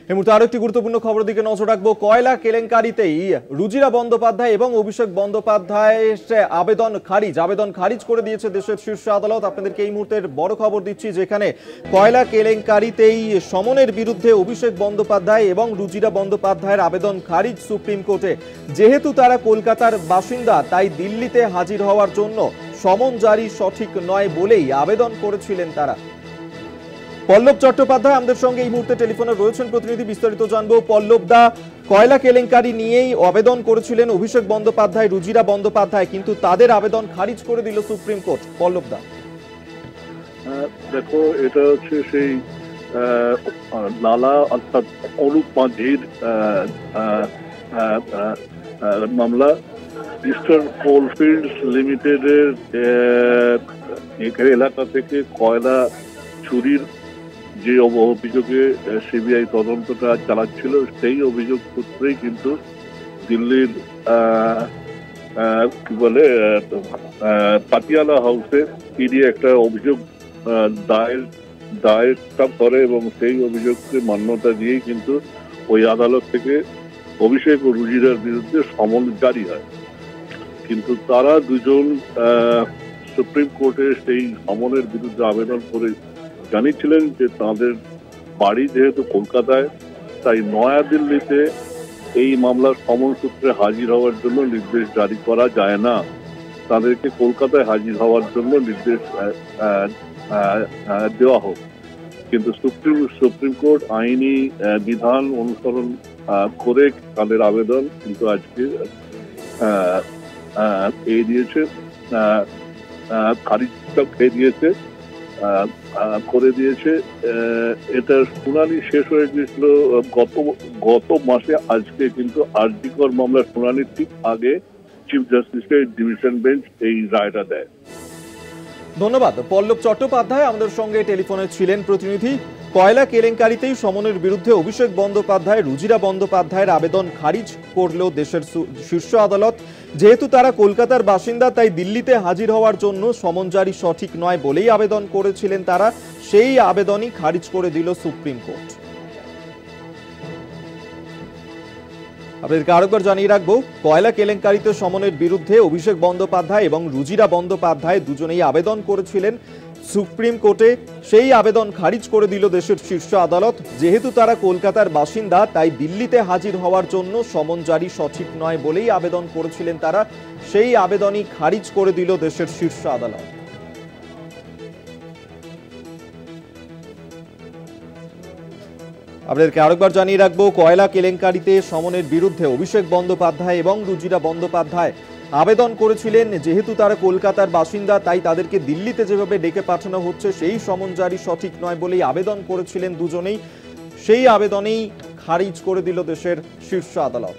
এই মুহূর্তে আরো একটি গুরুত্বপূর্ণ খবরের দিকে নজর রাখবো। কয়লা কেলেঙ্কারিতেই রুজিরা বন্দ্যোপাধ্যায় এবং অভিষেক বন্দ্যোপাধ্যায়ের আবেদন খারিজ করে দিয়েছে দেশের শীর্ষ আদালত। আপনাদেরকে এই মুহূর্তের বড় খবর দিচ্ছি, যেখানে কয়লা কেলেঙ্কারিতেই সমনের বিরুদ্ধে অভিষেক বন্দ্যোপাধ্যায় এবং রুজিরা বন্দ্যোপাধ্যায়ের আবেদন খারিজ সুপ্রিম কোর্টে। যেহেতু তারা কলকাতার বাসিন্দা, তাই দিল্লিতে হাজির হওয়ার জন্য সমন জারি সঠিক নয় বলেই আবেদন করেছিলেন তারা। পল্লব চট্টোপাধ্যায় আমাদের সঙ্গে এই মুহূর্তে টেলিফোনে রয়েছেন, প্রতিনিধি, বিস্তারিত জানবো। পল্লব দা, কয়লা কেলেঙ্কারি নিয়েই আবেদন করেছিলেন অভিষেক বন্দ্যোপাধ্যায়, রুজিরা বন্দ্যোপাধ্যায়, কিন্তু তাদের আবেদন খারিজ করে দিল সুপ্রিম কোর্ট। পল্লব দা, দেখো, এটা হচ্ছে সেই লালা অর্থাৎ অরূপ মাঝির মামলা। ইস্টার্ন কোলফিল্ডস লিমিটেডের এলাকা থেকে কয়লা চুরির যে অভিযোগে সিবিআই তদন্তটা চালাচ্ছিল, সেই অভিযোগ সূত্রেই কিন্তু দিল্লির কি বলে পাতিয়ালা হাউসে ইডি একটা অভিযোগ দায়ের করে এবং সেই অভিযোগকে মান্যতা দিয়েই কিন্তু ওই আদালত থেকে অভিষেক ও রুজিরার বিরুদ্ধে সমন জারি হয়। কিন্তু তারা দুজন সুপ্রিম কোর্টে সেই সমনের বিরুদ্ধে আবেদন করে জানিয়েছিলেন যে তাদের বাড়ি যেহেতু কলকাতায়, তাই নয়াদিল্লিতে এই মামলার সমন সূত্রে হাজির হওয়ার জন্য নির্দেশ জারি করা যায় না, তাদেরকে কলকাতায় হাজির হওয়ার জন্য নির্দেশ দেওয়া হোক। কিন্তু সুপ্রিম কোর্ট আইনি বিধান অনুসরণ করে তাদের আবেদন কিন্তু আজকে খেয়ে দিয়েছে, খারিজটা খেয়ে দিয়েছে, করে দিয়েছে। এটা শুনানি শেষ হয়ে গিয়েছিল গত মাসে। আজকে কিন্তু আরজিকর মামলার শুনানির ঠিক আগে চিফ জাস্টিসের ডিভিশন বেঞ্চ এই রায়টা দেয়। ধন্যবাদ। পল্লব চট্টোপাধ্যায় আমাদের সঙ্গে টেলিফোনে ছিলেন। প্রতিনিধি, কয়লা কেলেঙ্কারিতেই সমনের বিরুদ্ধে অভিষেক বন্দ্যোপাধ্যায়, রুজিরা বন্দ্যোপাধ্যায়ের আবেদন খারিজ করল দেশের শীর্ষ আদালত। যেহেতু তারা কলকাতার বাসিন্দা, তাই দিল্লিতে হাজির হওয়ার জন্য সমন জারি সঠিক নয় বলেই আবেদন করেছিলেন তারা। সেই আবেদনই খারিজ করে দিল সুপ্রিম কোর্ট। আপনাদেরকে আরেকবার জানিয়ে রাখবো, কয়লা কেলেঙ্কারিতে সমনের বিরুদ্ধে অভিষেক বন্দ্যোপাধ্যায় এবং রুজিরা বন্দ্যোপাধ্যায় দুজনেই আবেদন করেছিলেন সুপ্রিম কোর্টে। সেই আবেদন খারিজ করে দিল দেশের শীর্ষ আদালত। যেহেতু তারা কলকাতার বাসিন্দা, তাই দিল্লিতে হাজির হওয়ার জন্য সমন জারি সঠিক নয় বলেই আবেদন করেছিলেন তারা। সেই আবেদনই খারিজ করে দিল দেশের শীর্ষ আদালত। আপনাদেরকে আরেকবার জানিয়ে রাখবো, কয়লা কেলেঙ্কারিতে সমনের বিরুদ্ধে অভিষেক বন্দ্যোপাধ্যায় এবং রুজিরা বন্দ্যোপাধ্যায় আবেদন করেছিলেন। যেহেতু তারা কলকাতার বাসিন্দা, তাই তাদেরকে দিল্লিতে যেভাবে ডেকে পাঠানো হচ্ছে সেই সমন জারি সঠিক নয় বলেই আবেদন করেছিলেন দুজনেই। সেই আবেদনেই খারিজ করে দিল দেশের শীর্ষ আদালত।